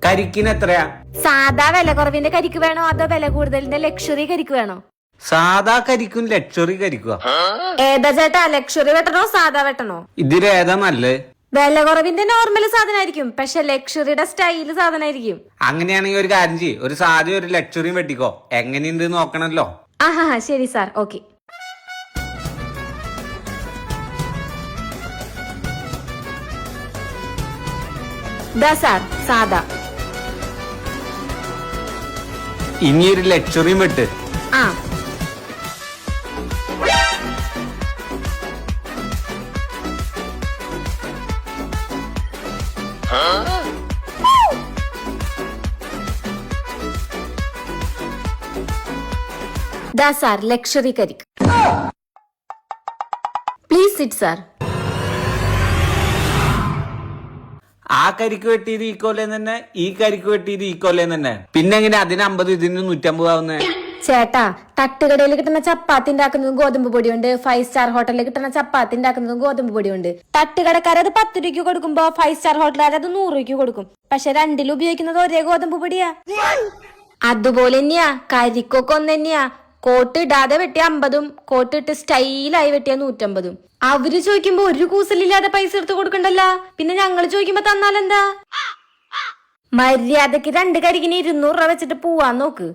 കരിക്കിന് എത്രയാ? സാധാ വില കുറവിന്റെ കരിക്ക് വേണോ അതോ വില കൂടുതലിന്റെ ലക്ഷറി കരിക്ക് വേണോ? സാധാ കരിക്കും ലക്ഷറി കരിക്കുക. ഏതാ ചേട്ടാ, ലക്ഷറി വെട്ടണോ സാധാ വെട്ടണോ? ഇതിലേതാ നല്ലത്? വില കുറവിന്റെ നോർമൽ സാധനമായിരിക്കും, പക്ഷെ ലക്ഷറിയുടെ സ്റ്റൈല് സാധനമായിരിക്കും. അങ്ങനെയാണെങ്കിൽ ഒരു കാര്യം ചെയ്യ്, ഒരു സാധ്യ ഒരു ലക്ഷറിയും വെട്ടിക്കോ. എങ്ങനെയുണ്ട് നോക്കണല്ലോ. ആഹാ ശരി സാർ, ഓക്കെ. സാർ സാധാ. ഇനി ഒരു ലക്ഷറിയും വെട്ട്. ആ സാർ ലക്ഷറി കരിക്ക്. Please sit sir. ആ കരിക്ക് വെട്ടിയത് ഈ കൊല്ലം തന്നെ, ഈ കരിക്ക് വെട്ടിയത് ഈ കൊല്ലം തന്നെ. പിന്നെ എങ്ങനെ അതിന് 50 ഇതിന് 150 ആവുന്നേ? ചേട്ടാ, തട്ടുകടയിൽ കിട്ടുന്ന ചപ്പാത്തി ഉണ്ടാക്കുന്നതും ഗോതമ്പ് പൊടിയുണ്ട്, 5 സ്റ്റാർ ഹോട്ടലിൽ കിട്ടുന്ന ചപ്പാത്തി ഉണ്ടാക്കുന്നതും ഗോതമ്പ് പൊടിയുണ്ട്. തട്ടുകടക്കാരത് 10 രൂപയ്ക്ക് കൊടുക്കുമ്പോ 5 സ്റ്റാർ ഹോട്ടലുകാരത് 100 രൂപയ്ക്ക് കൊടുക്കും. പക്ഷെ രണ്ടിലും ഉപയോഗിക്കുന്നത് ഒരേ ഗോതമ്പ് പൊടിയാ. അതുപോലെ തന്നെയാ കരിക്കൊക്കെ ഒന്ന് തന്നെയാ. കോട്ട് ഇടാതെ വെട്ടിയ 50ഉം കോട്ട് ഇട്ട് സ്റ്റൈലായി വെട്ടിയ 150ഉം. അവര് ചോദിക്കുമ്പോ ഒരു കൂസലില്ലാതെ പൈസ എടുത്ത് കൊടുക്കണ്ടല്ല, പിന്നെ ഞങ്ങള് ചോദിക്കുമ്പോ തന്നാലെന്താ? മര്യാദക്ക് 2 കരിക്കിന് 200 രൂപ വെച്ചിട്ട് പോവാൻ നോക്ക്.